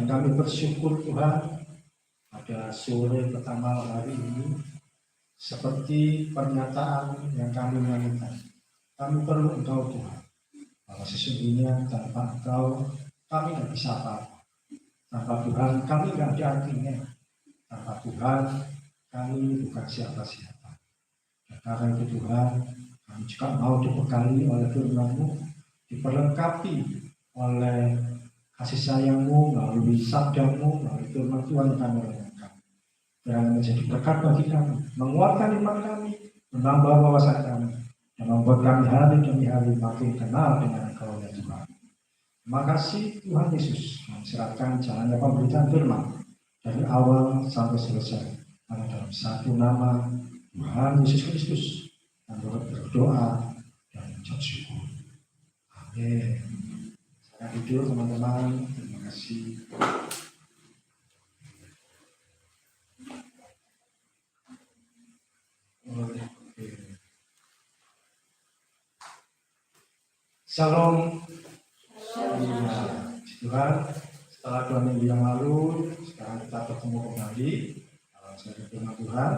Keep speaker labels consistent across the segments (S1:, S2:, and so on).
S1: Dan kami bersyukur Tuhan pada sore pertama hari ini, seperti pernyataan yang kami nyanyikan, kami perlu Engkau Tuhan, bahwa sesungguhnya tanpa Engkau kami tidak bisa apa-apa. Tanpa Tuhan kami tidak ada artinya. Tanpa Tuhan kami bukan siapa-siapa. Dan karena itu Tuhan, kami juga mau dibekali oleh firman-Mu, diperlengkapi oleh kasih sayang-Mu melalui sabda-Mu, melalui firman Tuhan yang kami renungkan. Dan menjadi berkat bagi kami, menguatkan iman kami, menambah wawasan kami, dan membuat kami hari demi hari makin kenal dengan Engkau ya Tuhan. Terima kasih Tuhan Yesus, kami serahkan jalannya pemberitaan firman dari awal sampai selesai hanya dalam satu nama Tuhan Yesus Kristus, yang berdoa dan mengucap syukur. Amin. Saya tidur teman-teman, terima kasih. Shalom. Tuhan, setelah 2 minggu yang lalu, sekarang kita bertemu kembali. Sebagai firman Tuhan,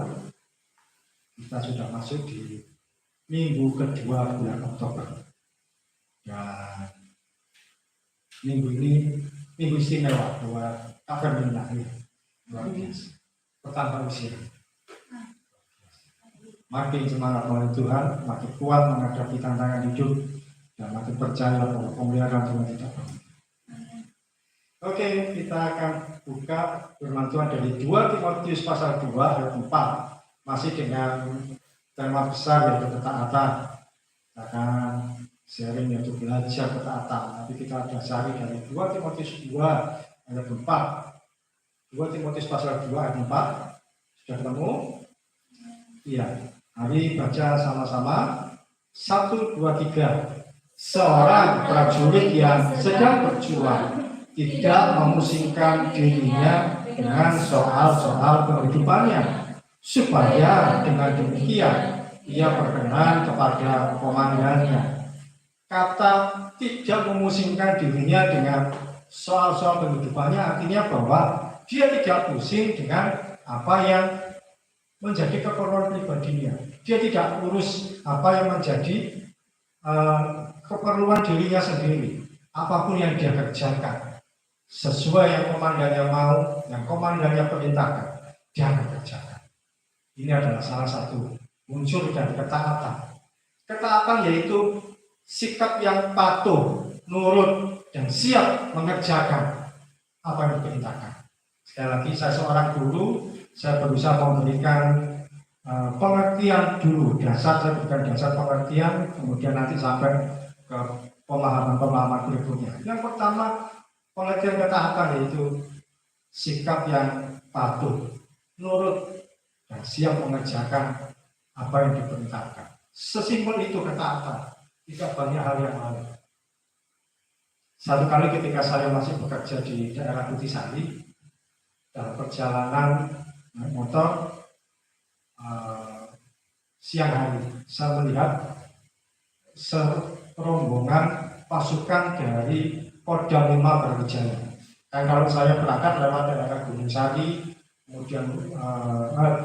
S1: kita sudah masuk di minggu kedua bulan Oktober. Dan minggu ini minggu istimewa buat Kak ini, luar biasa. Pertambah usia. Makin semangat oleh Tuhan, makin kuat menghadapi tantangan hidup, dan makin percaya bahwa pemeliharaan Tuhan tidak berhenti. Oke, kita akan buka firman Tuhan dari 2 Timotius pasal 2 ayat 4. Masih dengan tema besar yaitu ketaatan. Kita akan sharing yaitu belajar ketaatan. Tapi kita dasari dari 2 Timotius 2 ayat 4. 2 Timotius pasal 2 ayat 4. Sudah ketemu? Iya. Mari baca sama-sama. 1, 2, 3. Seorang prajurit yang sedang berjuang tidak memusingkan dirinya dengan soal-soal kehidupannya, supaya dengan demikian ia berkenan kepada komandannya. Kata tidak memusingkan dirinya dengan soal-soal kehidupannya artinya bahwa dia tidak pusing dengan apa yang menjadi keperluan pribadinya. Dia tidak urus apa yang menjadi keperluan dirinya sendiri. Apapun yang dia kerjakan sesuai yang komandannya mau, yang komandannya perintahkan, dia akan kerjakan. Ini adalah salah satu unsur dari ketaatan. Ketaatan yaitu sikap yang patuh, nurut, dan siap mengerjakan apa yang diperintahkan. Sekali lagi, saya seorang guru, saya berusaha memberikan pengertian dulu, dasar, saya berikan dasar pengertian, kemudian nanti sampai ke pemahaman-pemahaman berikutnya. Yang pertama, pengertian ketaatan yaitu sikap yang patuh, nurut, dan siap mengerjakan apa yang diperintahkan. Sesimpel itu ketaatan, tidak banyak hal yang lain. Satu kali ketika saya masih bekerja di daerah Kutisari, dalam perjalanan naik motor siang hari, saya melihat serombongan pasukan dari Kodam 5 Brawijaya. Dan kalau saya berangkat lewat daerah Gunung Sari, kemudian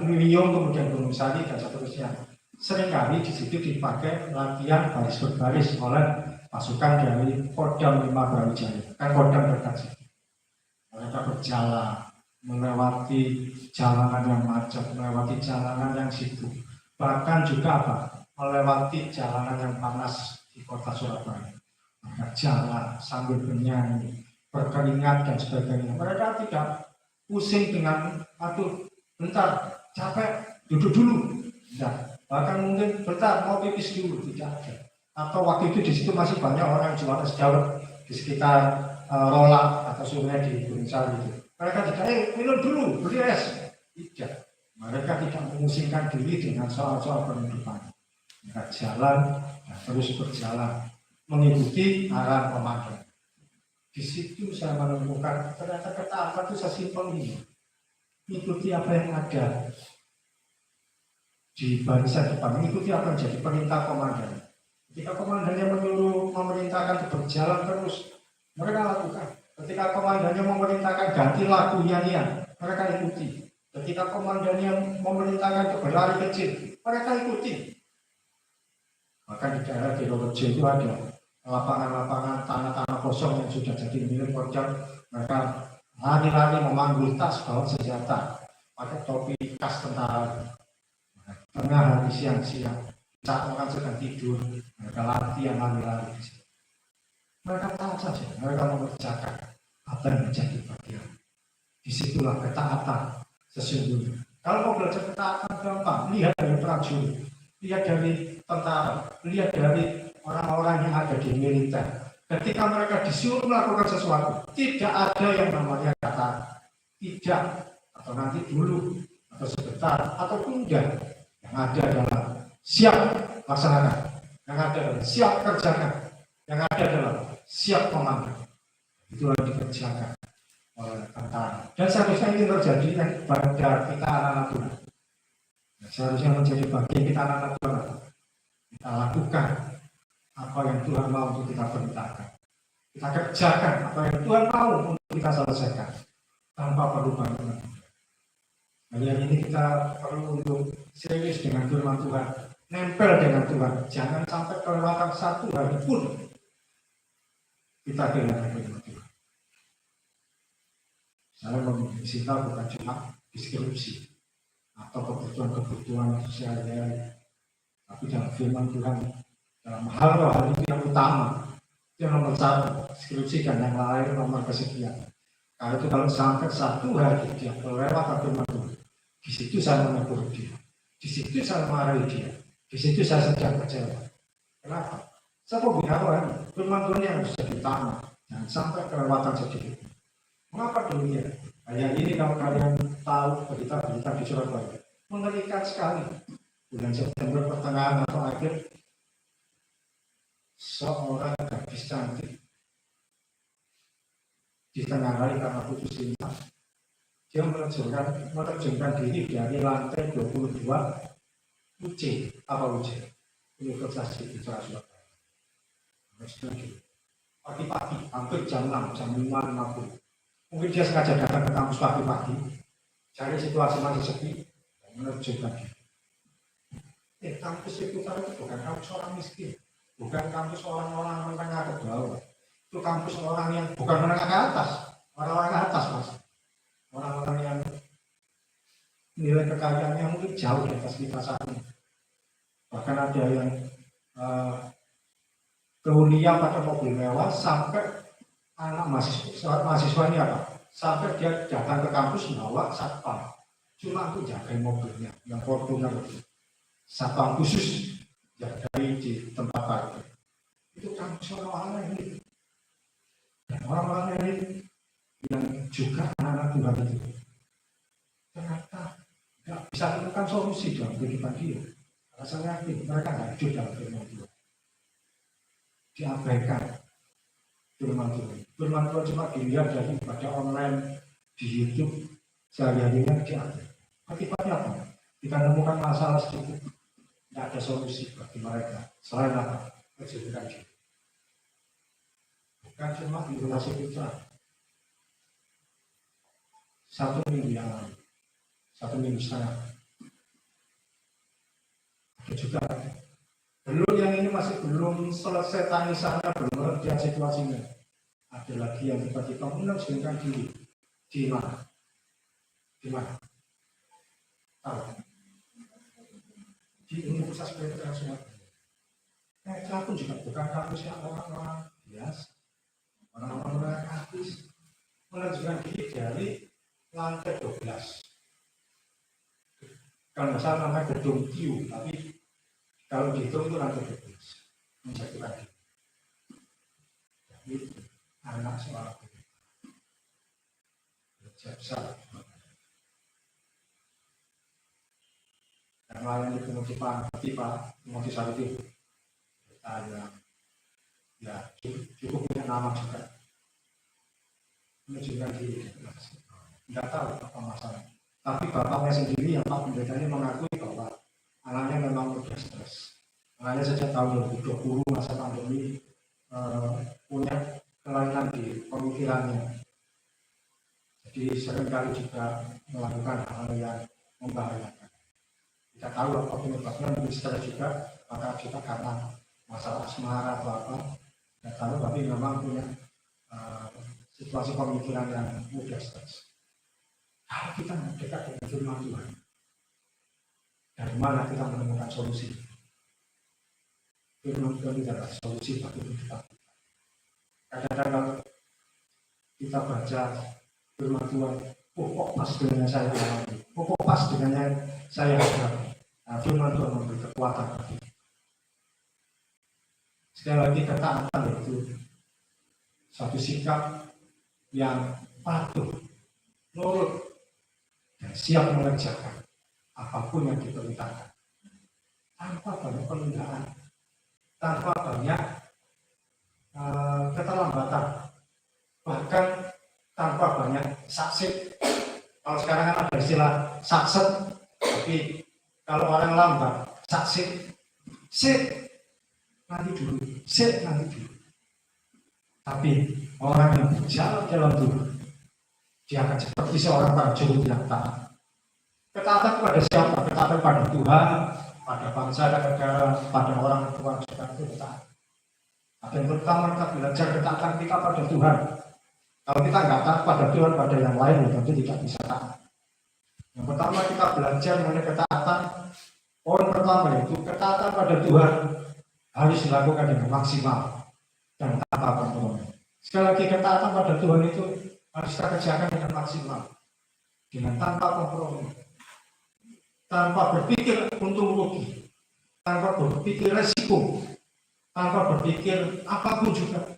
S1: Lilium, kemudian Gunung Sari dan seterusnya, seringkali di situ dipakai latihan baris berbaris oleh pasukan dari Kodam 5 Brawijaya. Kan Kodam dekat situ. Mereka berjalan melewati jalanan yang macet, melewati jalanan yang situ. Bahkan juga melewati jalanan yang panas di kota Surabaya. Mereka jalan sambil bernyanyi, berkeringat dan sebagainya. Mereka tidak pusing dengan, aduh, bentar, capek, duduk dulu. Tidak. Bahkan mungkin bentar, mau pipis dulu, tidak ada. Atau waktu itu di situ masih banyak orang yang jual es dawet di sekitar Rolak atau sungai di Gunung Sari itu. Mereka tidak, minum dulu, beli es. Tidak. Mereka tidak memusingkan diri dengan soal-soal kehidupan. Mereka jalan dan terus berjalan mengikuti arah komandan. Di situ saya menemukan ternyata ketaatan itu sesimpel ini. Ikuti apa yang ada di barisan depan, mengikuti apa yang jadi perintah komandan. Ketika komandannya menyuruh memerintahkan berjalan terus, mereka lakukan. Ketika komandannya memerintahkan ganti lagu nyanyian, mereka ikuti. Ketika komandannya memerintahkan untuk berlari kecil, mereka ikuti. Maka di daerah di Robojo itu ada lapangan-lapangan tanah-tanah kosong yang sudah jadi milik Kodam. Mereka lari-lari memanggul tas, bawa senjata, pakai topi khas tentara. Tengah hari siang-siang, saat orang sedang tidur, mereka latihan lari-lari di situ. Mereka tahu saja, mereka mengerjakan apa yang menjadi bagian. Disitulah ketaatan sesungguhnya. Kalau mau belajar ketaatan gampang, lihat dari prajurit, lihat dari tentara, lihat dari orang-orang yang ada di militer. Ketika mereka disuruh melakukan sesuatu, tidak ada yang namanya kata tidak, atau nanti dulu, atau sebentar, atau tunda. Yang ada adalah siap laksanakan, yang ada adalah siap kerjakan, yang ada adalah siap komandan. Itulah yang dikerjakan oleh tentara. Dan seharusnya ini terjadi pada kita anak-anak Tuhan. Seharusnya menjadi bagian kita anak-anak Tuhan. Kita lakukan apa yang Tuhan mau untuk kita perintahkan. Kita kerjakan apa yang Tuhan mau untuk kita selesaikan tanpa perlu bantuan. Hari ini kita perlu untuk serius dengan firman Tuhan, nempel dengan Tuhan. Jangan sampai kelewatan satu hari pun kita kehilangan firman Tuhan. Saya memiliki bukan cuma deskripsi atau kebutuhan sehari-hari, tapi dalam firman Tuhan, dalam hal-hal itu yang utama, itu yang nomor satu, deskripsi dan yang lain nomor kesekian. Kalau sampai satu hari dia kelewatan firman Tuhan, di situ saya menegur dia, di situ saya marahi dia, di situ saya sedang kecewa. Kenapa? Saya pembinaan firman Tuhan yang harus jadi utama, jangan sampai kelewatan sedikit. Mengapa demikian? Hari ini kalau kalian tahu berita-berita di Surabaya, mengerikan sekali. Bulan September pertengahan atau akhir, seorang gadis cantik di tengah hari karena putus cinta, dia menerjunkan diri dari lantai 22 UC, apa UC? Universitas Islam Surabaya. Pagi-pagi, hampir jam 6, jam 5.50. Mungkin dia sengaja datang ke kampus pagi-pagi, cari situasi masih sepi, dan menerjunkan diri. Kampus itu bukan kampus orang miskin, bukan kampus orang-orang menengah ke bawah. Itu kampus orang yang bukan menengah ke atas, orang-orang ke atas mas. Orang-orang yang nilai kekayaannya mungkin jauh di atas kita saat ini. Bahkan ada yang kuliah pakai mobil mewah sampai anak mahasiswa ini apa? Sampai dia datang ke kampus bawa satpam, cuma untuk jagain mobilnya, yang Fortuner itu. Satpam khusus jagain di tempat parkir. Itu kampus orang-orang ini. Dan orang-orang ini yang juga anak-anak Tuhan itu ternyata nggak bisa menemukan solusi dalam kehidupan dia. Karena saya yakin mereka nggak hidup dalam firman Tuhan. Diabaikan firman Tuhan. Firman Tuhan cuma dilihat dari pada online di YouTube sehari-harinya diambil. Akibatnya apa? Kita menemukan masalah sedikit, tidak ada solusi bagi mereka. Selain apa? Kejujuran diri. Bukan cuma di relasi putra. 1 minggu yang lalu, 1 minggu setengah. Ada juga. Belum yang ini masih belum selesai tangisannya, belum mengerti situasinya. Ada lagi yang tiba-tiba menerjunkan diri di mana? Di mana? Tahu? Di Universitas Pelita Surabaya. Itu pun juga bukan kampus yang orang-orang biasa, orang-orang kampus menerjunkan diri dari lantai 12. Kalau nggak salah namanya gedung Q, tapi kalau dihitung itu lantai 12 menjatuhkan diri. Jadi anak seorang besar yang lain itu mau disariti ya cukup punya nama juga menunjukkan diri tidak tahu apa masalah, tapi bapaknya sendiri yang Pak Pendetanya mengakui bahwa anaknya memang sudah stres. Anaknya sejak tahun 2020 masa pandemi punya kelainan di pemikirannya, Jadi seringkali juga melakukan hal yang membahayakan. Kita tahu apa penyebabnya, mungkin stres juga, maka juga karena masalah asmara atau apa, tidak tahu, tapi memang punya situasi pemikiran yang mudah stres. Kalau kita dekat dengan firman Tuhan, dari mana kita menemukan solusi? Firman Tuhan itu adalah solusi bagi kita. Kadang-kadang kita baca firman Tuhan, kok pas dengan saya alami, kok pas dengan yang saya hadapi. Nah, firman Tuhan memberi kekuatan bagi kita. Sekali lagi, ketaatan itu satu sikap yang patuh, nurut, dan siap mengerjakan apapun yang diperintahkan, tanpa banyak penundaan, tanpa banyak keterlambatan, bahkan tanpa banyak saksi. Kalau sekarang kan ada istilah sakset, tapi kalau orang lambat, saksi, nanti dulu. Tapi orang yang berjalan dalam Tuhan, dia akan seperti seorang prajurit yang taat. Ketaatan kepada siapa? Ketaatan pada Tuhan, pada bangsa dan negara, pada orang tua juga itu taat. Tapi yang pertama kita belajar ketaatan kita pada Tuhan. Kalau kita nggak taat pada Tuhan, pada yang lain tentu tidak bisa taat. Yang pertama kita belajar mengenai ketaatan. Poin pertama itu ketaatan pada Tuhan harus dilakukan dengan maksimal dan tanpa kompromi. Sekali lagi, ketaatan pada Tuhan itu harus kita kerjakan dengan maksimal, dengan tanpa kompromi, tanpa berpikir untung rugi, tanpa berpikir resiko, tanpa berpikir apapun juga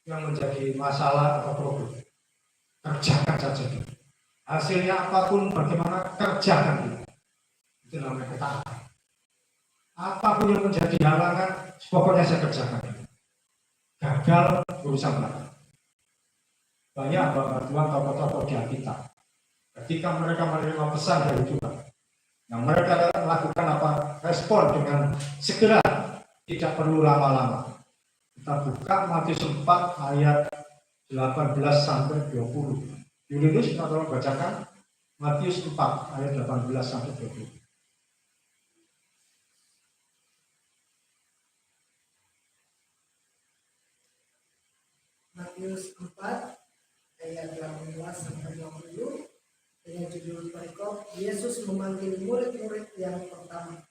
S1: yang menjadi masalah atau problem. Kerjakan saja dulu. Hasilnya apapun, bagaimana, kerjakan dulu. Itu namanya ketaatan. Apapun yang menjadi halangan, pokoknya saya kerjakan dulu. Gagal berusaha belakang. Banyak hamba Tuhan, tokoh-tokoh di Alkitab, ketika mereka menerima pesan dari Tuhan, yang mereka lakukan apa? Respon dengan segera, tidak perlu lama-lama. Kita buka Matius 4 ayat 18 sampai 20. Yulius, kita tolong bacakan Matius 4 ayat 18 sampai 20.
S2: Matius 4 ayat 18 sampai 20 dengan judul perikop Yesus memanggil murid-murid yang pertama.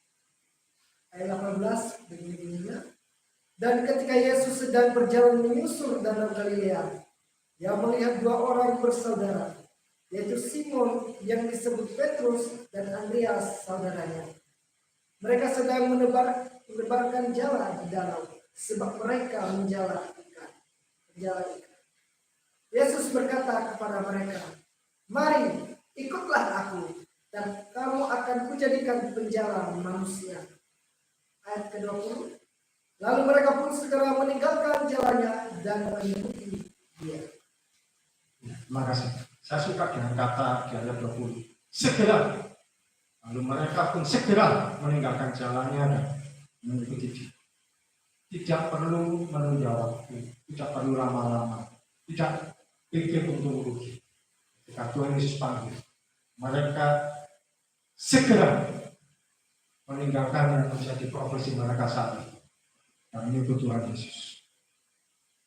S2: Ayat 18 begini-begininya. Dan ketika Yesus sedang berjalan menyusur danau Galilea, dia melihat dua orang bersaudara, yaitu Simon yang disebut Petrus dan Andreas saudaranya. Mereka sedang menebarkan jala di danau, sebab mereka menjala ikan. Yesus berkata kepada mereka, "Mari, ikutlah aku, dan kamu akan kujadikan penjala manusia." Ayat ke-20. Lalu mereka pun segera meninggalkan jalannya dan mengikuti dia.
S1: Terima kasih. Saya suka dengan kata di ayat 20. Segera. Lalu mereka pun segera meninggalkan jalannya dan mengikuti dia. Tidak perlu menunda waktu, tidak perlu lama-lama, tidak pikir untung rugi. Ketika Tuhan Yesus panggil, mereka segera meninggalkan yang menjadi profesi mereka saat itu dan mengikuti Tuhan Yesus.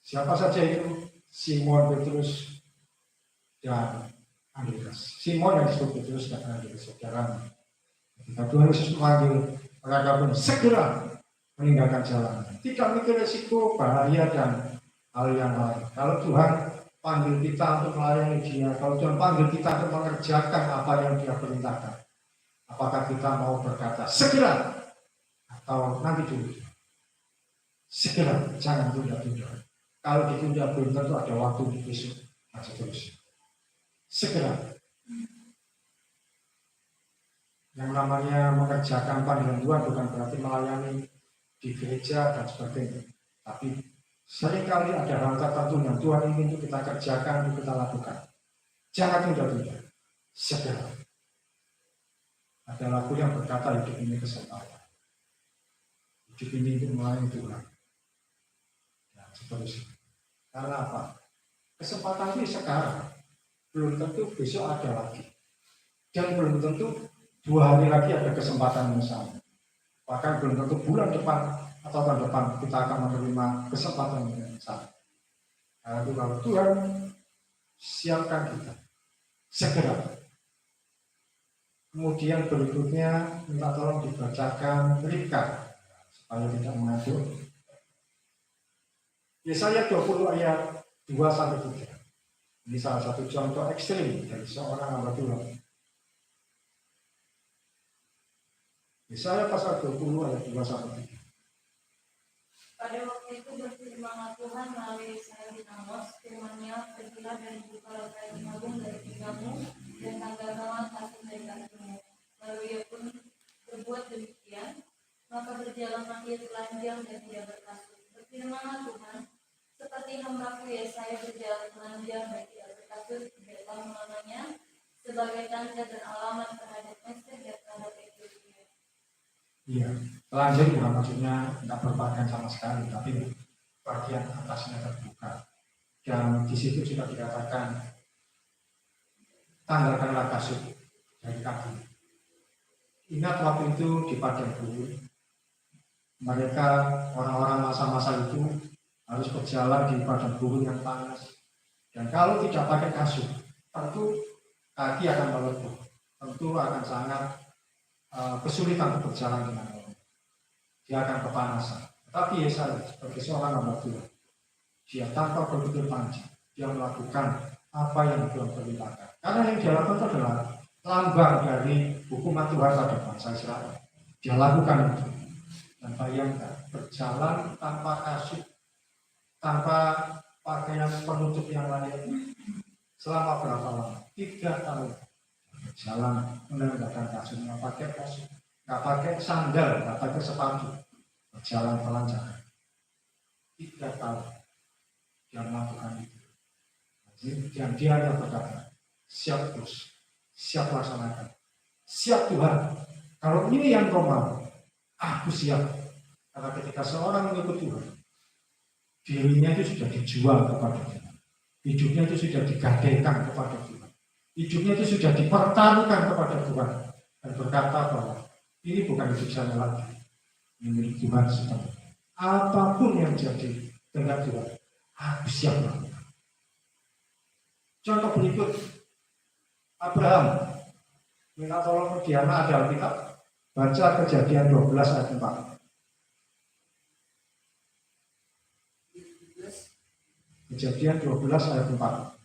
S1: Siapa saja itu? Simon, Petrus, dan Andreas. Simon yang disebut Petrus dan Andreas, saudara. Ketika Tuhan Yesus memanggil, mereka pun segera meninggalkan jalan. Tidak mikir risiko, bahaya, dan hal yang lain. Kalau Tuhan panggil kita untuk melayani Dia, kalau Tuhan panggil kita untuk mengerjakan apa yang Dia perintahkan, apakah kita mau berkata segera atau nanti dulu? Segera, jangan tunda-tunda. Kalau ditunda belum tentu ada waktu di besok, masih terus. Segera. Yang namanya mengerjakan panggilan Tuhan bukan berarti melayani di gereja dan sebagainya, tapi seringkali ada hal tertentu yang Tuhan ingin untuk kita kerjakan, untuk kita lakukan. Jangan tunda-tunda, segera. Ada lagu yang berkata hidup ini kesempatan, hidup ini untuk melayani Tuhan. Ya, seterusnya. Karena apa? Kesempatan itu sekarang, belum tentu besok ada lagi. Dan belum tentu 2 hari lagi ada kesempatan yang sama. Bahkan belum tentu bulan depan atau tahun depan kita akan menerima kesempatan yang sama. Nah, kalau Tuhan siapkan kita segera. Kemudian berikutnya minta tolong dibacakan Ribka supaya tidak mengatur. Yesaya 20 ayat 2-3. Ini salah satu contoh ekstrim dari seorang hamba Tuhan. Yesaya pasal 20 ayat 2-3.
S3: Pada waktu itu berfirmanlah Tuhan melalui Yesaya bin Amos, firman-Nya, pergilah dan bukalah kain agung dari pinggangmu dan tanggalkanlah kasut dari kakimu. Lalu ia pun berbuat demikian, maka berjalanlah ia telanjang dan tidak berkasut. Berfirmanlah Tuhan, seperti hamba-Ku Yesaya berjalan telanjang dan tidak berkasut, tidak tahu namanya, sebagai tanda dan alamat terhadap Mesir dan terhadap Ethiopia.
S1: Iya, telanjang bukan maksudnya tidak berpakaian sama sekali, tapi bagian atasnya terbuka. Dan di situ sudah dikatakan, tanggalkanlah kasut dari kaki. Ingat waktu itu di padang gurun, mereka orang-orang masa-masa itu harus berjalan di padang gurun yang panas. Dan kalau tidak pakai kasut, tentu kaki akan melepuh, tentu akan sangat kesulitan untuk berjalan dengan orang. Dia akan kepanasan. Tetapi Yesaya sebagai seorang hamba Tuhan, dia tanpa berpikir panjang, dia melakukan apa yang Tuhan perintahkan. Karena yang dia lakukan itu adalah lambang dari hukuman Tuhan pada bangsa Israel. Dia lakukan itu. Dan bayangkan, berjalan tanpa kasut, tanpa pakaian penutup yang layak, selama berapa lama? 3 tahun. Berjalan meninggalkan kasut, nggak pakai kasut, nggak pakai sandal, nggak pakai sepatu, berjalan telanjang. 3 tahun dia melakukan itu. Dan dia yang berkata, siap terus, siap laksanakan, siap Tuhan. Kalau ini yang kau mau, aku siap. Karena ketika seorang mengikut Tuhan, dirinya itu sudah dijual kepada Tuhan, hidupnya itu sudah digadaikan kepada Tuhan, hidupnya itu sudah dipertaruhkan kepada Tuhan, dan berkata bahwa ini bukan hidup saya lagi, ini milik Tuhan sudah. Apapun yang jadi dengan Tuhan, aku siap melakukan. Contoh berikut, Abraham minta tolong Diana, ada Alkitab, baca Kejadian 12 ayat 4. Kejadian 12 ayat 4.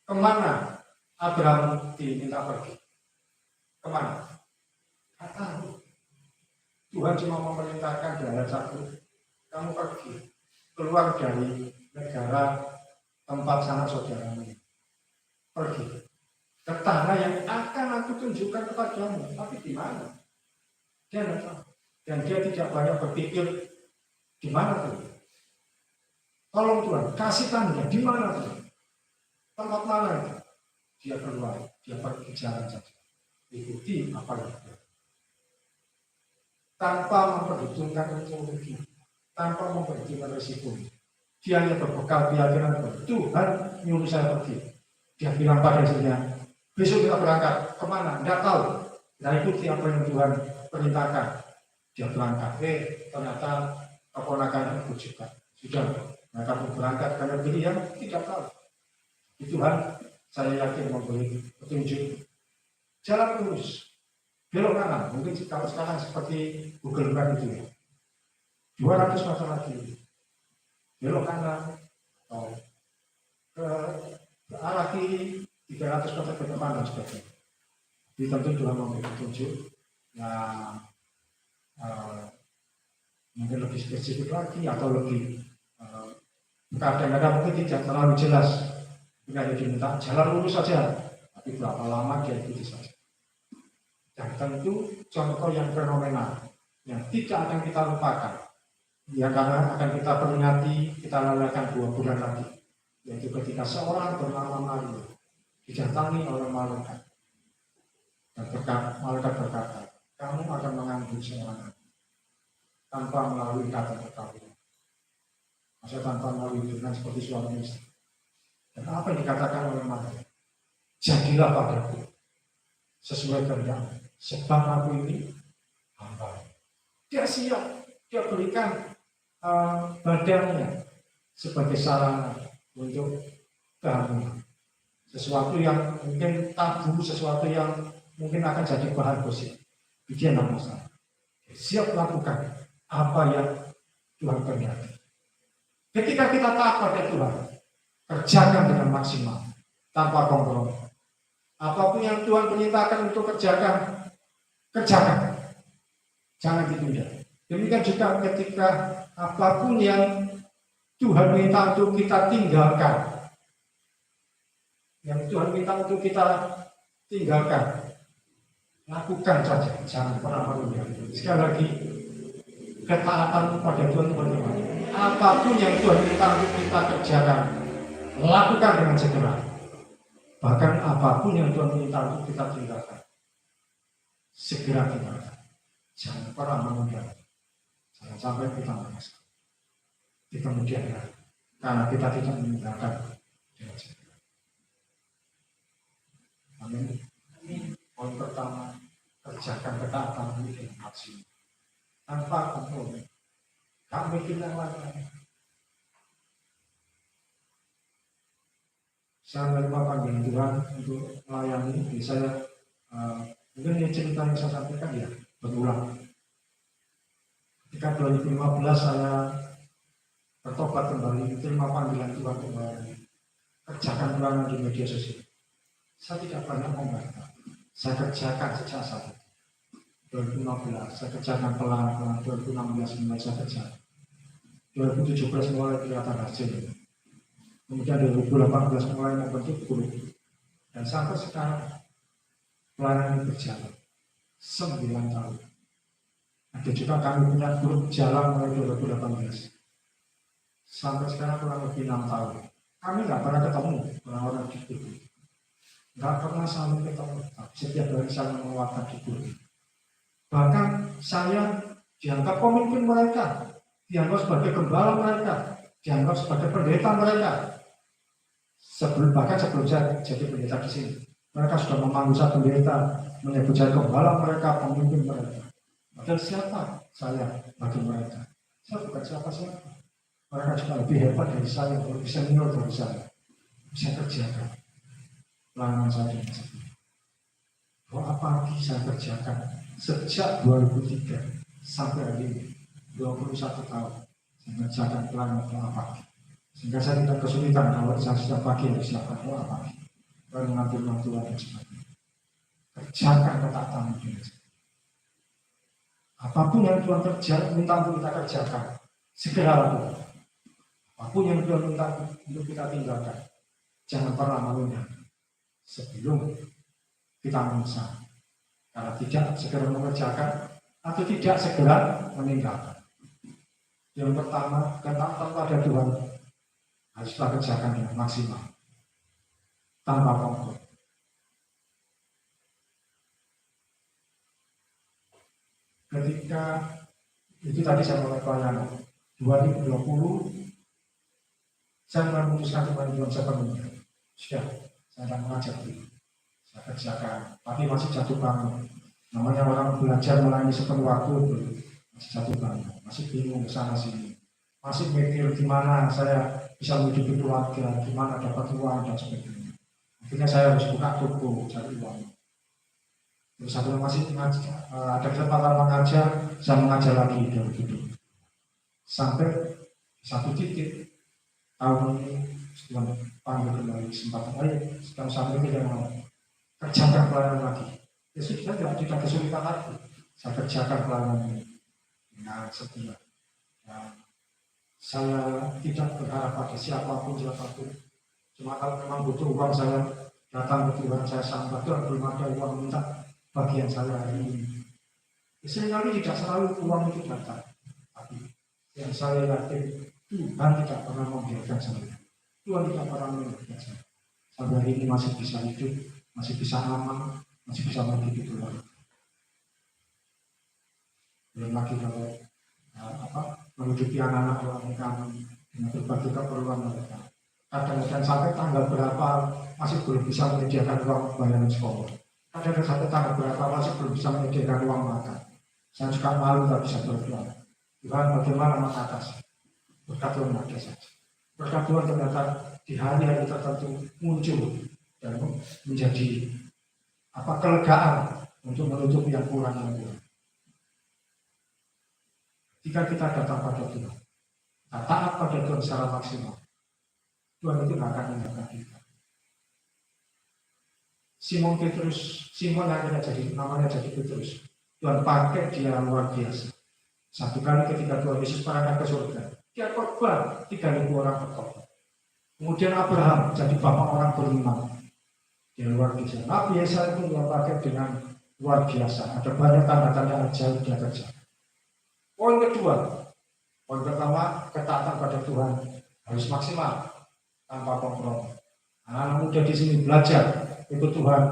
S1: Kemana Abraham diminta pergi? Kemana? Tidak tahu. Tuhan cuma memerintahkan di ayat 1, kamu pergi keluar dari negara tempat sanak saudaramu, pergi ke tanah yang akan aku tunjukkan kepadamu. Tapi di mana? Dia tidak tahu. Dan dia tidak banyak berpikir di mana tuh. Tolong Tuhan, kasih tanda di mana tuh? Tempat mana itu? Dia keluar, dia pergi jalan saja. Ikuti apa yang dia. Tanpa memperhitungkan rugi, tanpa memperhitungkan risiko. Dia hanya berbekal keyakinan bahwa Tuhan nyuruh saya pergi. Dia bilang pada istrinya, besok kita berangkat kemana? Tidak tahu. Nah, ikuti apa yang Tuhan perintahkan. Dia berangkat. Ternyata keponakannya ikut juga. Sudah, mereka pun berangkat ke negeri yang tidak tahu. Tuhan, saya yakin memberi petunjuk jalan lurus, belok kanan. Mungkin kalau sekarang seperti Google Map itu ya, 200 meter lagi belok kanan atau ke arah kiri 300 meter ke depan dan sebagainya. Jadi tentu Tuhan memberi petunjuk yang mungkin lebih spesifik lagi atau lebih kadang-kadang mungkin tidak terlalu jelas. Tidak diminta jalan lurus saja, tapi berapa lama dia ikuti saja. yang tentu contoh yang fenomenal, yang tidak akan kita lupakan. Ya, karena akan kita peringati, kita lalaikan 2 bulan lagi, yaitu ketika seorang bernama Maria didatangi oleh malaikat. Dan malaikat berkata, kamu akan mengandung seorang anak tanpa melalui kata perkawinan. Maksudnya tanpa melalui hubungan seperti suami istri. Dan apa yang dikatakan oleh Maria? Jadilah padaku sesuai kehendak, sebab aku ini hamba. Dia siap, dia berikan badannya sebagai sarana untuk kehamilan. Sesuatu yang mungkin tabu, sesuatu yang mungkin akan jadi bahan gosip. Dia tidak masalah. Siap lakukan apa yang Tuhan kehendaki. Ketika kita taat pada Tuhan, kerjakan dengan maksimal, tanpa kompromi. Apapun yang Tuhan perintahkan untuk kerjakan, kerjakan. Jangan ditunda. Demikian juga ketika apapun yang Tuhan minta untuk kita tinggalkan, yang Tuhan minta untuk kita tinggalkan, lakukan saja, jangan pernah menunda. Sekali lagi, ketaatan pada Tuhan itu bagaimana? Apapun yang Tuhan minta untuk kita kerjakan, lakukan dengan segera. Bahkan apapun yang Tuhan minta untuk kita tinggalkan, segera tinggalkan. Jangan pernah menunda. Jangan sampai kita menyesal di kemudian hari, karena kita tidak meninggalkan dengan segera. Amin. Poin pertama, kerjakan ketaatan ini dengan maksimal, tanpa kompromi. Tak mikir yang lain. Saya menerima panggilan Tuhan untuk melayani. Saya mungkin ini cerita yang saya sampaikan ya berulang. Ketika 2015 saya bertobat kembali, terima panggilan Tuhan kembali, kerjakan pelayanan di media sosial. Saya tidak banyak membantah. Saya kerjakan sejak saat itu. 2015 saya kerjakan pelan-pelan, 2016 mulai saya kerjakan, 2017 mulai kelihatan hasil, kemudian 2018 mulai membentuk grup, dan sampai sekarang pelayanan berjalan 9 tahun. Ada juga kami punya grup jalan mulai 2018 sampai sekarang kurang lebih 6 tahun. Kami nggak pernah ketemu orang-orang di grup, nggak pernah saling ketemu. Setiap hari saling menguatkan di grup. Bahkan saya dianggap pemimpin mereka, dianggap sebagai gembala mereka, dianggap sebagai pendeta mereka. Bahkan sebelum saya jadi pendeta di sini, mereka sudah memanggil saya pendeta, menyebut saya gembala mereka, pemimpin mereka. Padahal siapa saya bagi mereka? Saya bukan siapa-siapa. Mereka juga lebih hebat dari saya, lebih senior dari saya. Bisa kerjakan pelayanan saya dengan sendiri. Apa lagi saya kerjakan sejak 2003 sampai hari ini 21 tahun saya kerjakan pelayanan doa pagi, sehingga saya tidak kesulitan kalau saya setiap pagi harus siapkan doa pagi, lalu mengambil Tuhan dan sebagainya. Kerjakan ketaatan itu. Apapun yang Tuhan minta untuk kita kerjakan, segera lakukan. Apapun yang Tuhan minta untuk kita tinggalkan, jangan pernah menunda sebelum kita menyesal, karena tidak segera mengerjakan atau tidak segera meninggalkan. Yang pertama, ketaatan pada Tuhan haruslah kerjakan dengan maksimal, tanpa kompromi. Ketika itu tadi saya mulai pelayanan 2020, saya memutuskan kembali Tuhan sepenuhnya. Sudah, saya akan mengajar dulu. Saya kerjakan, tapi masih jatuh bangun. Namanya orang belajar melayani sepenuh waktu itu masih jatuh bangun, masih bingung sana sini, masih mikir gimana saya bisa menghidupi keluarga, gimana dapat uang dan sebagainya. Akhirnya saya harus buka toko cari uang. Terus saya masih ada kesempatan mengajar, saya mengajar lagi gitu. Sampai satu titik tahun ini Tuhan panggil kembali kesempatan lain, sekarang sampai tidak mau kerjakan pelayanan lagi. Ya sudah, tidak kesulitan lagi. Saya kerjakan pelayanan ini dengan setia. Saya tidak berharap pada siapapun. Cuma kalau memang butuh uang, saya datang ke Tuhan, saya sampai Tuhan belum ada uang minta. bagian saya hari ini. Seringkali tidak selalu uang itu datang, tapi yang saya yakin Tuhan tidak pernah membiarkan saya. Tuhan tidak pernah membiarkan saya. Sampai hari ini masih bisa hidup, masih bisa aman, masih bisa pergi keluar. Belum lagi kalau menghidupi anak-anak orang kami dengan berbagai keperluan mereka. Kadang-kadang sampai tanggal berapa masih belum bisa menyediakan uang bayaran sekolah. Kadang-kadang sampai tanggal berapa masih belum bisa menyediakan uang makan. Saya juga malu tak bisa berdoa. Tuhan bagaimana mengatasi? Berkat Tuhan ada saja. Berkat Tuhan ternyata di hari-hari tertentu muncul dan menjadi kelegaan untuk menutupi yang kurang yang kurang. Jika kita datang pada Tuhan, kita taat pada Tuhan secara maksimal, Tuhan itu akan menjaga kita. Simon akhirnya namanya jadi Petrus. Tuhan pakai dia luar biasa. Satu kali ketika Tuhan Yesus berangkat ke surga, dia korban 3.000 orang bertobat. Kemudian Abraham jadi bapak orang beriman. Dia luar biasa. Nabi Yesaya itu Tuhan pakai dengan luar biasa. Ada banyak tanda-tanda ajaib dia kerja. Poin pertama, ketaatan pada Tuhan harus maksimal tanpa kompromi. Anak muda di sini belajar ikut Tuhan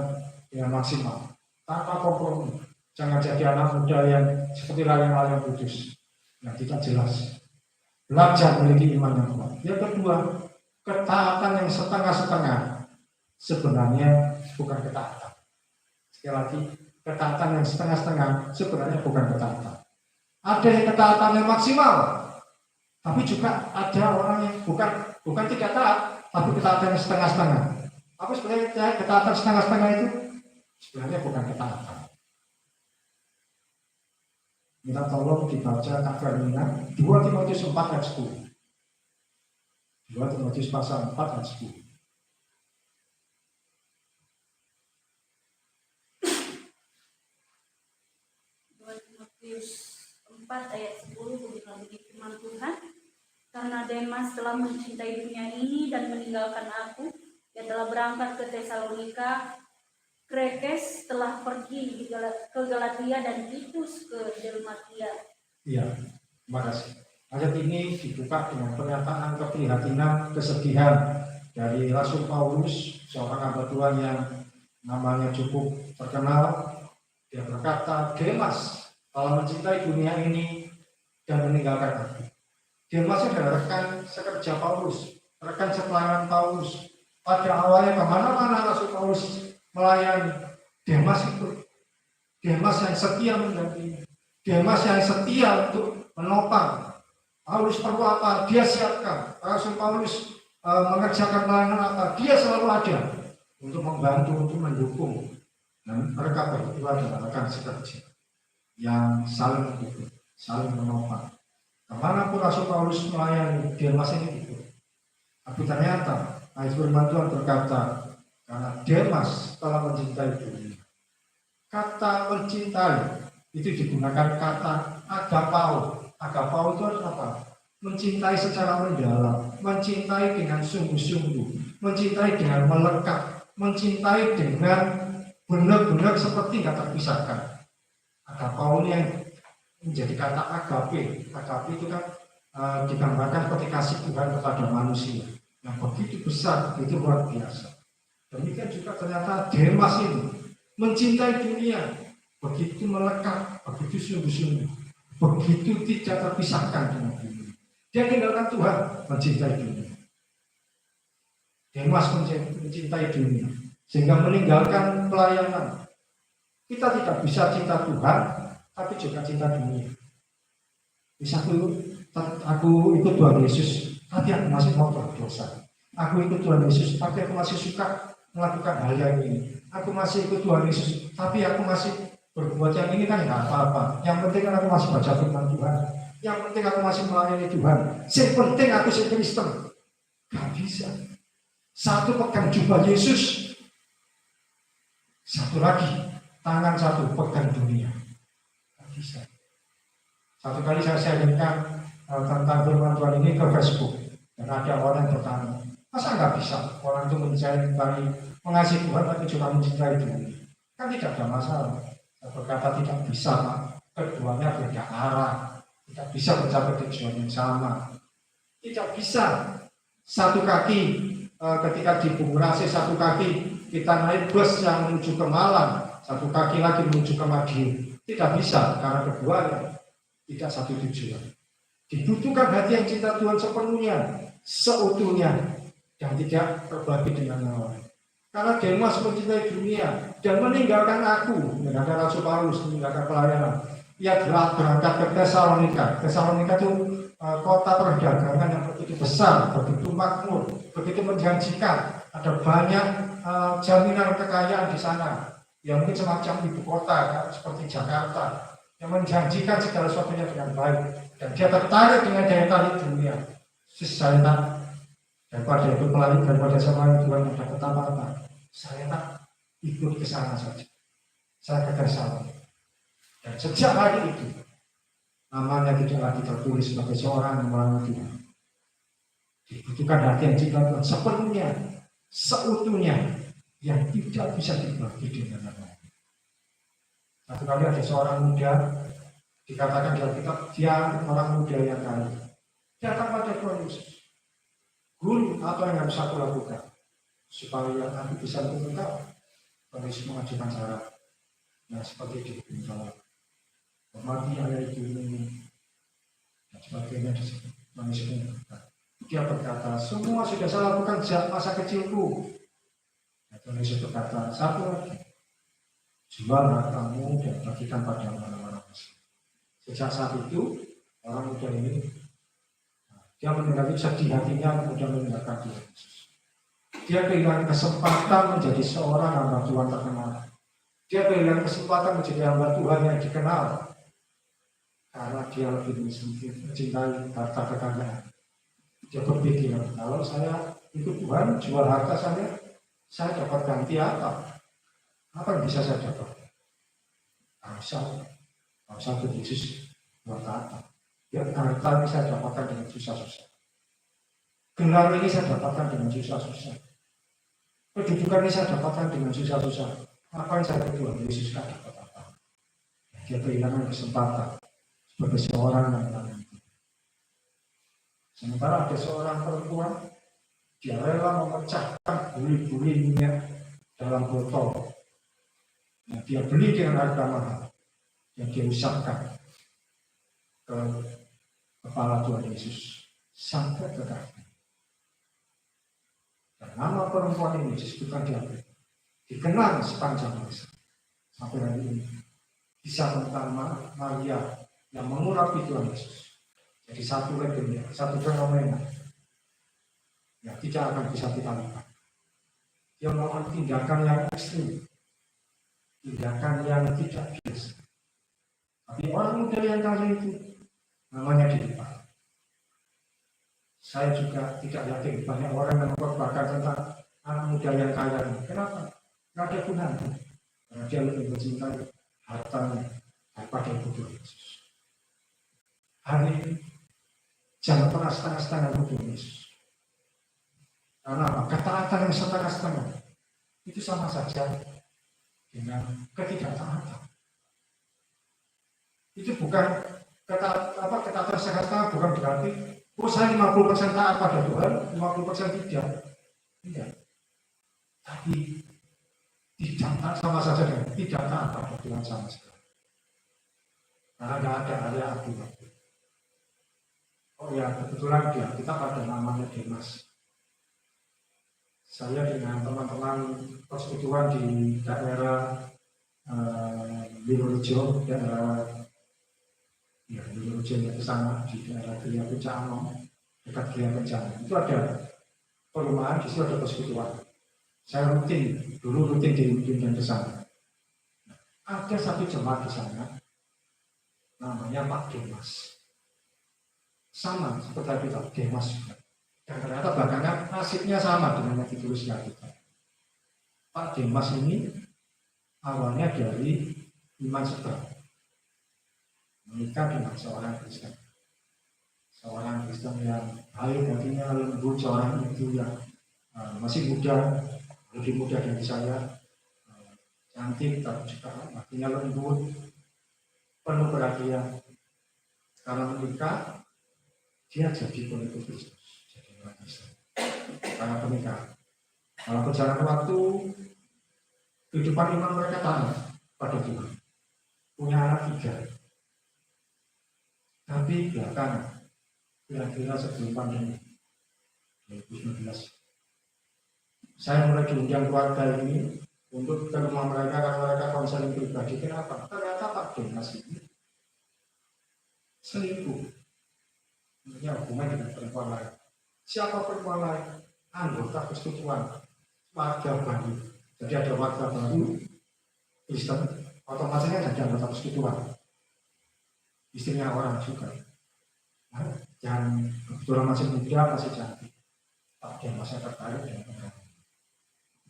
S1: dengan maksimal tanpa kompromi. Jangan jadi anak muda yang seperti layang-layang putus yang tidak jelas. Belajar memiliki iman yang kuat. Yang kedua, ketaatan yang setengah-setengah sebenarnya bukan ketaatan. Sekali lagi, ketaatan yang setengah-setengah sebenarnya bukan ketaatan. Ada yang ketaatan yang maksimal, tapi juga ada orang yang bukan tidak taat, tapi ketaatan yang setengah-setengah. Apa sebenarnya ketaatan setengah-setengah itu? Sebenarnya bukan ketaatan. Kita tolong dibaca Kak-Fermina 2 Timotius 4 ayat 10. 2 Timotius pasal 4 ayat 10.
S4: Timotius 4 ayat 10 beginilah firman Tuhan. Karena Demas telah mencintai dunia ini dan meninggalkan aku, dia telah berangkat ke Tesalonika. Krekes telah pergi ke Galatia dan Titus ke Dalmatia.
S1: Iya, terima kasih. Ayat ini dibuka dengan pernyataan keprihatinan, kesedihan dari Rasul Paulus, seorang hamba Tuhan yang namanya cukup terkenal. Dia berkata, Demas telah mencintai dunia ini dan meninggalkan aku. Demas adalah rekan sekerja Paulus, rekan sepelayanan Paulus. Pada awalnya kemana-mana Rasul Paulus melayani. Demas itu Demas yang setia mendampingi, Demas yang setia untuk menopang. Paulus perlu apa? Dia siapkan. Rasul Paulus mengerjakan pelayanan apa? Dia selalu ada untuk membantu, untuk mendukung. Dan mereka berdua adalah rekan sekerja yang saling mendukung, saling menopang. Kemanapun Rasul Paulus melayani, Demas ini ikut. Tapi ternyata ayat firman Tuhan berkata, karena Demas telah mencintai dunia. Kata mencintai itu digunakan kata agapao. Agapao itu apa? Mencintai secara mendalam, mencintai dengan sungguh-sungguh, mencintai dengan melekat, mencintai dengan benar-benar seperti nggak terpisahkan. Agapao ini yang menjadi kata agape. Agape itu kan digambarkan seperti kasih Tuhan kepada manusia yang begitu besar, begitu luar biasa. Demikian juga ternyata Demas ini mencintai dunia, begitu melekat, begitu sungguh-sungguh, begitu tidak terpisahkan dengan dunia. Dia tinggalkan Tuhan, mencintai dunia. Demas mencintai dunia, sehingga meninggalkan pelayanan. Kita tidak bisa cinta Tuhan, tapi juga cinta dunia. Bisa aku ikut Tuhan Yesus, tapi aku masih mau berdosa. Aku ikut Tuhan Yesus, tapi aku masih suka melakukan hal yang ini. Aku masih ikut Tuhan Yesus, tapi aku masih berbuat yang ini kan nggak apa-apa. Yang penting kan aku masih baca firman Tuhan. Yang penting aku masih melayani Tuhan. Yang penting aku Kristen. Gak bisa. Satu pegang jubah Yesus, satu lagi tangan satu pegang dunia. Gak bisa. Satu kali saya sharingkan tentang firman Tuhan ini ke Facebook, dan ada orang yang bertanya, masa nggak bisa orang itu mencintai, mengasihi Tuhan tapi juga mencintai dunia? Kan tidak ada masalah. berkata tidak bisa, Pak. Keduanya beda arah, tidak bisa mencapai tujuan yang sama. Tidak bisa satu kaki ketika di Bungurasi, satu kaki kita naik bus yang menuju ke Malang, satu kaki lagi menuju ke Madiun. Tidak bisa karena keduanya tidak satu tujuan. Dibutuhkan hati yang cinta Tuhan sepenuhnya, seutuhnya, dan tidak terbagi dengan yang lain. Karena Demas mencintai dunia dan meninggalkan aku, meninggalkan Rasul Paulus, meninggalkan pelayanan. Ia berangkat ke Tesalonika. Tesalonika itu kota perdagangan yang begitu besar, begitu makmur, begitu menjanjikan. Ada banyak jaminan kekayaan di sana. Yang mungkin semacam ibu kota, kan, seperti Jakarta, yang menjanjikan segala sesuatunya dengan baik. Dan dia tertarik dengan daya tarik dunia. Saya tak daripada ikut melalui daripada sama Tuhan yang dapat apa-apa. Saya tak ikut ke sana saja. Saya ke Tesalonika. Dan sejak hari itu, namanya tidak lagi tertulis sebagai seorang yang melayani Tuhan. Dibutuhkan hati yang cinta Tuhan sepenuhnya, seutuhnya, yang tidak bisa dibagi dengan yang lain. Satu kali ada seorang muda, dikatakan dalam kitab, dia orang muda yang kaya. Datang pada Tuhan Yesus. Guru, apa yang harus aku lakukan supaya aku bisa mengungkap? Tuhan Yesus mengajukan syarat. Nah, seperti di dalam mati ayah itu ini dan sebagainya disebut. Manusia dia berkata, semua sudah saya lakukan sejak masa kecilku. Tuhan Yesus berkata, satu lagi, jual hartamu dan bagikan pada orang-orang miskin. Sejak saat itu orang muda ini dia meninggalkan sedih hatinya, kemudian meninggalkan Tuhan Yesus. Dia kehilangan kesempatan menjadi seorang hamba Tuhan terkenal. Dia kehilangan kesempatan menjadi hamba Tuhan yang dikenal. Karena dia lebih mencintai harta kekayaan. Dia berpikir, kalau saya ikut Tuhan, jual harta saya dapat ganti apa? Apa yang bisa saya dapat? Kalau saya ikut Yesus, buat apa? Ya, harta ini saya dapatkan dengan susah-susah. Gelar ini saya dapatkan dengan susah-susah. Kedudukan ini saya dapatkan dengan susah-susah. Apa yang saya ikut Tuhan Yesus tidak dapat apa? Dia kehilangan kesempatan sebagai seorang yang lain. Sementara ada seorang perempuan, dia rela memecahkan buli-buli minyak dalam botol. Nah, dia beli dengan harga mahal yang dia usapkan ke kepala Tuhan Yesus sampai ke kaki. Dan nama perempuan ini disebutkan dikenal sepanjang masa sampai hari ini. Kisah tentang Maria yang mengurapi Tuhan Yesus. Jadi satu legenda, satu fenomena yang tidak akan bisa kita lihat. Dia melakukan tindakan yang ekstrim, tindakan yang tidak biasa. Tapi orang muda yang kali itu namanya dilipat. Saya juga tidak yakin banyak orang yang memperbakan tentang anak muda yang kaya ini. Kenapa? Tidak ada gunanya. Karena dia lebih mencintai hartanya daripada Tuhan Yesus. Hari ini jangan pernah setengah-setengah Tuhan Yesus. Karena apa? Ketaatan yang setengah-setengah itu sama saja dengan ketidaktaatan. Itu bukan ketaatan setengah-setengah, bukan berarti saya 50% taat pada Tuhan, 50% tidak. Tidak. Tapi tidak taat sama saja dengan tidak taat pada Tuhan sama sekali. Karena tidak ada area abu-abu. Oh ya, kebetulan kita pada namanya Demas. Saya dengan teman-teman persekutuan di daerah Wirorejo, daerah Wirorejo ke sana, di daerah Gria Pencano, dekat Gria Pencano. Itu ada perumahan, di situ ada persekutuan. Saya dulu rutin diundang ke sana. Ada satu jemaat di sana, namanya Pak Demas. Sama seperti kita, Demas juga. Dan ternyata belakangan nasibnya sama dengan yang ditulisnya kita. Pak Demas ini awalnya dari iman seberang, menikah dengan seorang Kristen. Seorang Kristen yang baik hatinya, lembut, seorang ibu yang masih muda, lebih muda dari saya. cantik tapi juga hatinya lembut, penuh perhatian. Karena menikah, dia jadi pengikut Kristus, jadi orang Kristen. Karena pernikahan. Dalam perjalanan waktu, kehidupan iman mereka taat pada Tuhan. Punya anak 3. Tapi belakangan, kira-kira sebelum pandemi 2019, saya mulai diundang keluarga ini untuk ke rumah mereka karena mereka konseling pribadi. Kenapa? Ternyata Pak Dimas ini selingkuh. Ya, hubungan dengan perempuan lain. Siapa perempuan lain? Anggota persekutuan, warga baru. Jadi ada warga baru Kristen, otomatisnya jadi anggota persekutuan. Istrinya orang juga. Nah, yang kebetulan masih muda, masih cantik. Pak Dimas masih tertarik dengan orang.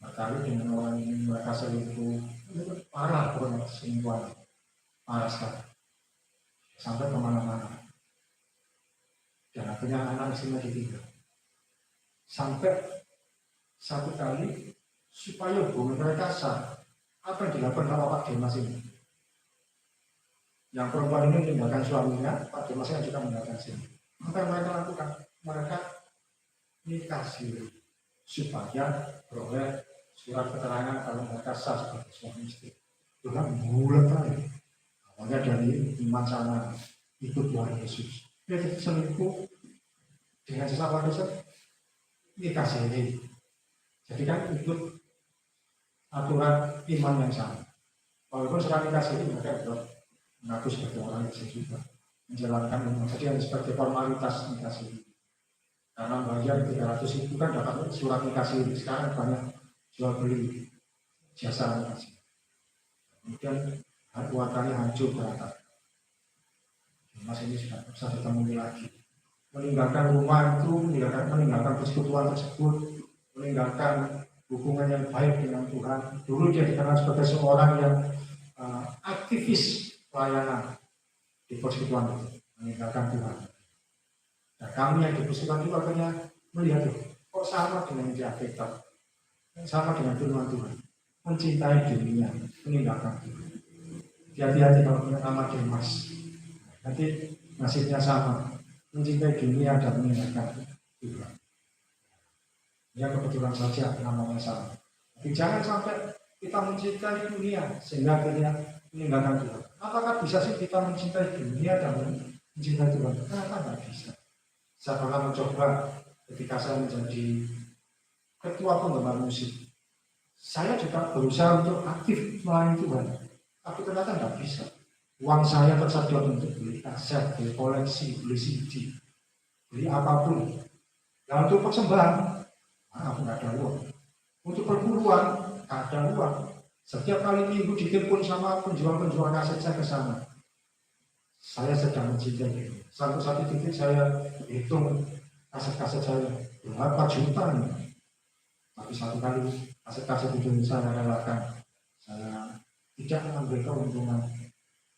S1: Tertarik dengan orang ini, mereka selingkuh. Itu parah, bukan selingkuhan. Parah sekali. Sampai kemana-mana. Dan akhirnya anak istrinya ditinggal. Sampai satu kali supaya hubungan mereka sah. Apa yang dilakukan sama Pak Dimas ini? Yang perempuan ini meninggalkan suaminya, Pak Dimas yang juga meninggalkan sini. Apa yang mereka lakukan? Mereka nikah siri supaya beroleh surat keterangan kalau mereka sah sebagai suami istri. Tuhan bulat kali. Awalnya dari iman sana ikut Tuhan Yesus. Dia selingkuh dengan sesama Kristen, nikah siri. Jadi kan ikut aturan iman yang sama. Walaupun sekarang nikah siri mereka belum mengaku sebagai orang Kristen juga, menjalankan iman. Jadi hanya sebagai formalitas nikah siri. Karena bayar 300.000 kan dapat surat nikah siri. Sekarang banyak jual beli jasa nikah siri. Kemudian keluarganya hancur berantakan. Mas ini sudah bisa ditemui lagi. Meninggalkan rumah itu, meninggalkan persekutuan tersebut, meninggalkan hubungan yang baik dengan Tuhan. Dulu dia dikenal sebagai seorang yang aktivis pelayanan di persekutuan itu, meninggalkan Tuhan. Nah, kami yang di persekutuan itu akhirnya melihat kok sama dengan yang di Alkitab, sama dengan firman Tuhan, mencintai dirinya, meninggalkan Tuhan. Hati-hati kalau punya nama Dimas. Nanti nasibnya sama, mencintai dunia dan meninggalkan Tuhan. Ya kebetulan saja namanya sama. Tapi jangan sampai kita mencintai dunia sehingga akhirnya meninggalkan Tuhan. Apakah bisa sih kita mencintai dunia dan mencintai Tuhan? Ternyata tidak bisa. Saya pernah mencoba ketika saya menjadi ketua penggemar musik. Saya juga berusaha untuk aktif melayani Tuhan, tapi ternyata tidak bisa. Uang saya tersedot untuk beli kaset, beli koleksi, beli CD, beli apapun. Dan untuk persembahan, aku nggak ada uang. Untuk perburuan, nggak ada uang. Setiap kali minggu ditelepon sama penjual-penjual kaset saya ke sana. Saya sedang mencintai. Satu titik saya hitung kaset-kaset saya berapa juta nih. Tapi satu kali kaset-kaset itu saya relakan. Saya tidak mengambil keuntungan.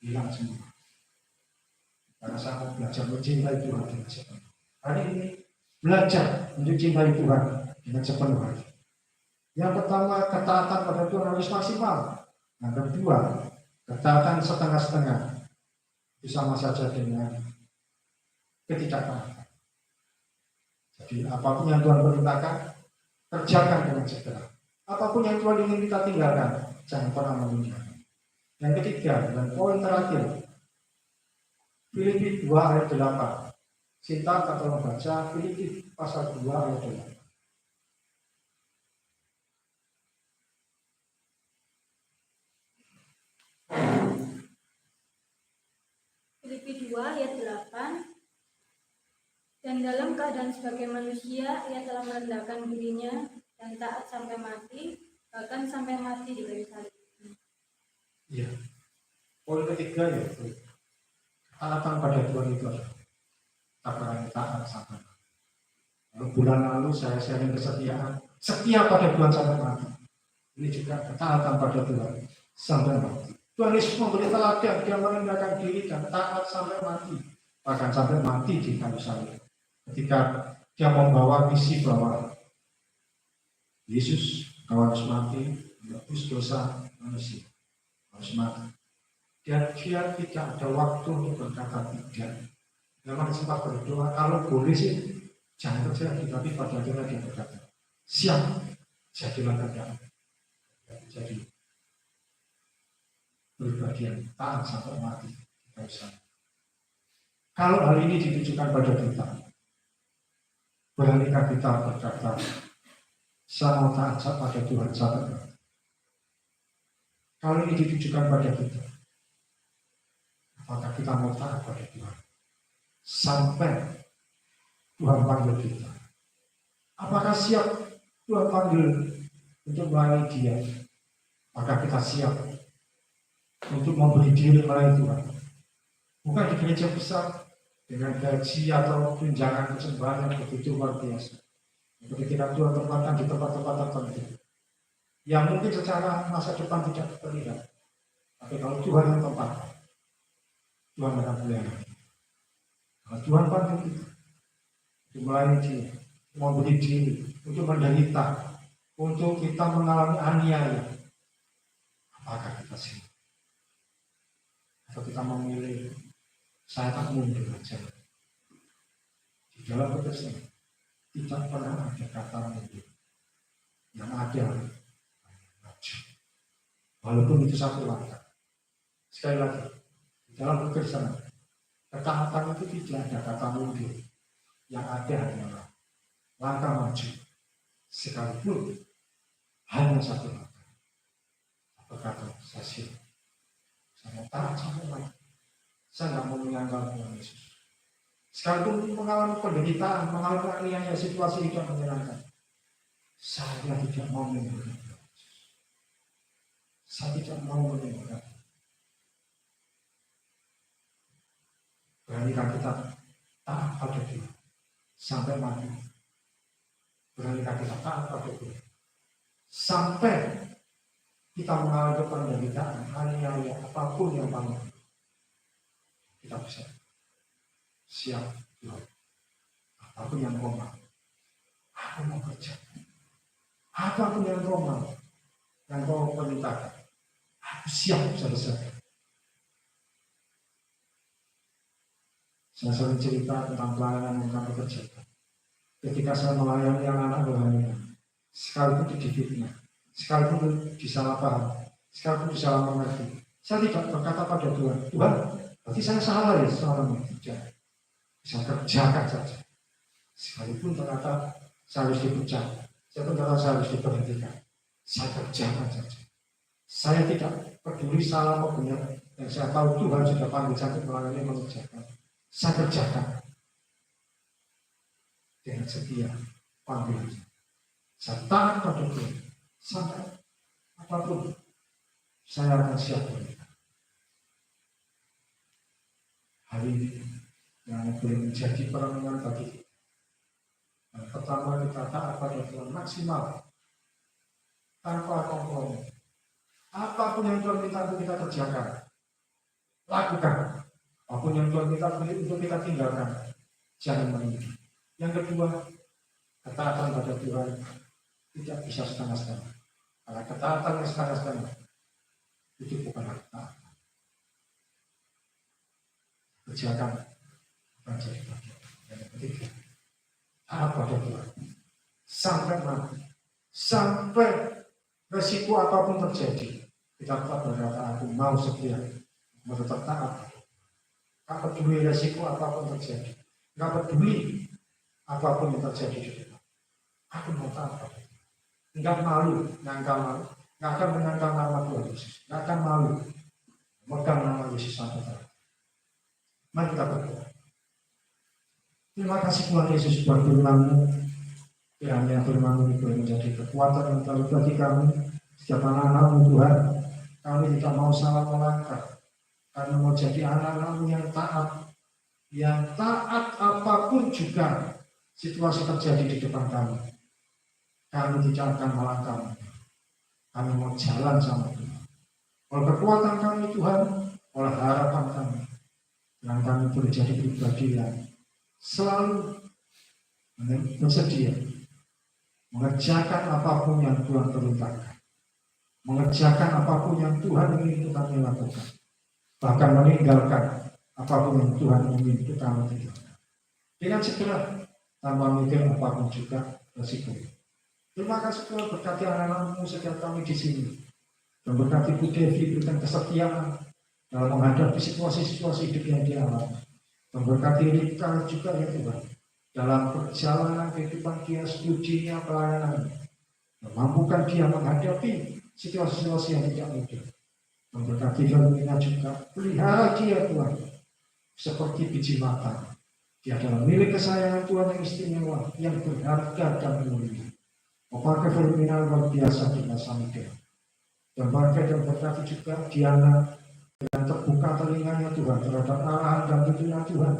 S1: Hilang semua. Karena saya mau belajar mencintai Tuhan dengan sepenuh. Hari ini belajar mencintai Tuhan dengan sepenuh hati. Yang pertama, ketaatan pada Tuhan harus maksimal. Yang kedua, ketaatan setengah-setengah. Itu sama saja dengan ketidaktaatan. Jadi apapun yang Tuhan perintahkan, kerjakan dengan segera. Apapun yang Tuhan ingin kita tinggalkan, jangan pernah menunda. Yang ketiga, dan poin terakhir, Filipi 2 ayat 8. Sinta kalau membaca Filipi pasal 2 ayat 8.
S4: Filipi 2 ayat 8. Dan dalam keadaan sebagai manusia, ia telah merendahkan dirinya dan taat sampai mati, bahkan sampai mati di kayu salib.
S1: Iya. Poin ketiga yaitu taatan pada Tuhan itu adalah kita taat sampai mati. Lalu bulan lalu saya sharing kesetiaan, setia pada Tuhan sampai mati. Ini juga ketaatan pada Tuhan sampai mati. Tuhan Yesus memberi teladan, dia merendahkan diri dan taat sampai mati, bahkan sampai mati di kayu salib. Ketika dia membawa misi bahwa Yesus harus mati, menebus dosa manusia harus mati. Dan dia tidak ada waktu untuk berkata tidak. Memang sempat berdoa, kalau boleh sih jangan terjadi, tapi pada akhirnya dia berkata, siap, jadilah kehendak. Jadi berbagian taat sampai mati. Kalau hal ini ditujukan pada kita, beranikah kita berkata, saya mau taat pada Tuhan sampai mati. Kalau ini ditujukan pada kita, apakah kita mau taat pada Tuhan sampai Tuhan panggil kita? Apakah siap Tuhan panggil untuk melayani Dia? Maka kita siap untuk memberi diri melayani Tuhan. Bukan di gereja besar dengan gaji atau tunjangan persembahan yang begitu luar biasa. Ketika Tuhan tempatkan di tempat-tempat tertentu yang mungkin secara masa depan tidak terlihat, tapi kalau Tuhan yang tempatkan, Tuhan akan melayani. Kalau Tuhan panggil kita untuk melayani Dia, memberi diri, untuk menderita, untuk kita mengalami aniaya, apakah kita siap? Atau kita memilih saya tak mundur saja? Di dalam Kristen tidak pernah ada kata mundur, yang ada maju. Walaupun itu satu langkah. Sekali lagi, di dalam Kristen ketaatan itu tidak ada kata mundur, yang ada hanyalah langkah maju. Sekalipun hanya satu langkah. Berkata, saya siap, saya mau taat sampai mati. Saya tidak mau menyanggah Tuhan Yesus. Sekalipun mengalami penderitaan, mengalami aniaya, situasi itu yang menyenangkan, saya tidak mau meninggalkan Tuhan Yesus. Saya tidak mau meninggalkan. Beranikah kita taat pada Tuhan sampai mati? Beranikah kita taat pada Tuhan sampai kita mengalami penderitaan, aniaya, apapun yang panggil, kita bisa siap Tuhan. Apapun yang kau mau, aku mau kerja. Apapun yang kau mau, yang kau perintahkan, aku siap selesai. Saya sering cerita tentang pelayanan yang kami kerjakan. Ketika saya melayani anak-anak rohani, sekalipun difitnah, sekalipun disalahpaham, sekalipun disalah mengerti, saya tidak berkata pada Tuhan, Tuhan, berarti saya salah ya seorang tidak. Saya kerjakan saja. Sekalipun ternyata saya harus dipecat, ternyata saya harus diberhentikan, saya kerjakan saja. Saya tidak peduli salah atau benar, dan saya tahu Tuhan sudah panggil saya untuk melayani mengerjakan. Saya kerjakan dengan setia panggilan. Saya taat pada Tuhan sampai apapun saya akan siap berikan. Hal ini yang boleh menjadi perenungan bagi kita. Yang pertama, kita taat pada Tuhan maksimal tanpa kompromi. Apapun yang Tuhan minta untuk kita kerjakan, lakukan. Apapun yang Tuhan minta untuk kita tinggalkan, jangan menunda. Yang kedua, ketaatan pada Tuhan tidak bisa setengah-setengah. Karena ketaatan yang setengah-setengah itu bukanlah ketaatan. Kerjakan baca ibadah. Yang ketiga, taat pada Tuhan sampai mati, sampai resiko apapun terjadi, kita tetap berkata, aku mau setia, mau tetap taat. Tak peduli resiko apapun terjadi, tak peduli apapun yang terjadi di depan. Aku mau taat pada Tuhan. Enggak malu, nyangkal malu, enggak akan menyangkal nama Tuhan Yesus, enggak akan malu memegang nama Yesus sampai terakhir. Mari kita berdoa. Terima kasih Tuhan Yesus buat firman-Mu. Kiranya firman-Mu ini boleh menjadi kekuatan yang terlalu bagi kami. Setiap anak-anak-Mu Tuhan, kami tidak mau salah melangkah. Kami mau jadi anak-anak-Mu yang taat apapun juga situasi terjadi di depan kami. Kami tidak akan melangkah. Kami mau jalan sama Tuhan. Oleh kekuatan kami Tuhan, oleh harapan kami, dan kami boleh jadi pribadi yang selalu bersedia mengerjakan apapun yang Tuhan perintahkan. mengerjakan apapun yang Tuhan ingin kami lakukan, bahkan meninggalkan apapun yang Tuhan ingin kami tinggalkan dengan segera, tanpa mikir apapun juga resiko. Terima kasih Tuhan, berkati anak-anakmu setiap kami di sini, dan berkati Bu Devi berikan kesetiaan dalam menghadapi situasi-situasi hidup yang dia alami. Memberkati Rika juga ya Tuhan, dalam perjalanan kehidupan dia, studinya, pelayanan, memampukan dia menghadapi situasi-situasi yang tidak mudah. Memberkati Firmina juga, pelihara dia Tuhan, seperti biji mata. Dia adalah milik kesayangan Tuhan yang istimewa, yang berharga dan mulia. Memakai Firmina luar biasa di masa muda. Dan pakai dan berkati juga Diana, dengan terbuka telinganya Tuhan terhadap arahan dan tuntunan Tuhan.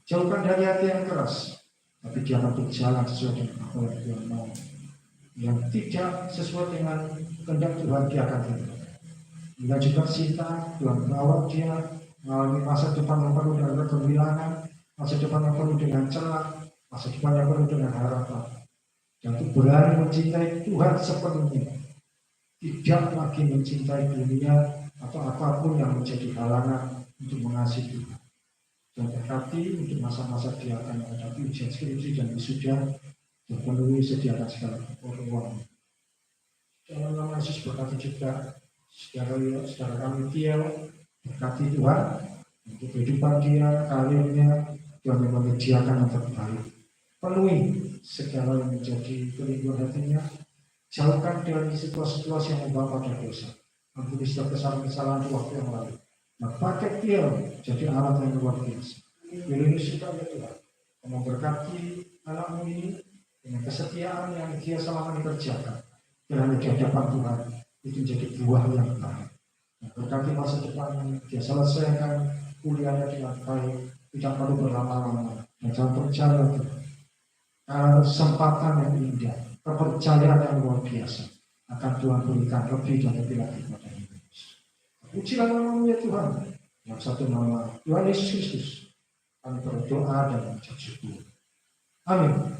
S1: Jauhkan dari hati yang keras, tapi dia akan berjalan sesuai dengan apa yang Tuhan mau. Yang tidak sesuai dengan kehendak Tuhan, dia akan tinggalkan. Bila juga Sinta, Tuhan merawat dia mengalami masa depan yang penuh dengan kehilangan, masa depan yang penuh dengan celah, masa depan yang penuh dengan harapan. Dan untuk berani mencintai Tuhan sepenuhnya, tidak lagi mencintai dunia atau apapun yang menjadi halangan untuk mengasihi Tuhan. Dan berkati untuk masa-masa dia akan menghadapi ujian skripsi dan wisuda, terpenuhi sediakan segala keperluan. Dalam nama Yesus berkati juga saudara kami Tiel, berkati Tuhan untuk kehidupan dia, karirnya, Tuhan yang menyediakan yang terbaik. Penuhi segala yang menjadi kerinduan hatinya, jauhkan dari situasi-situasi yang membawa pada dosa. Ampuni setiap kesalahan-kesalahan di waktu yang lalu. Nah, pakai dia jadi alat yang luar biasa. Pilih suka ya Tuhan, memberkati anakmu ini dengan kesetiaan yang dia selama ini kerjakan. Kiranya di hadapan Tuhan itu menjadi buah yang baik. Nah, berkati masa depan dia selesaikan kuliahnya dengan baik, tidak perlu berlama-lama, dan jangan percaya Tuhan. Kesempatan yang indah, kepercayaan yang luar biasa akan Tuhan berikan lebih dan lebih lagi kepada Yesus. Pujilah nama ya Tuhan, yang satu nama Tuhan Yesus Kristus. Kami berdoa dan mengucap syukur. Amin.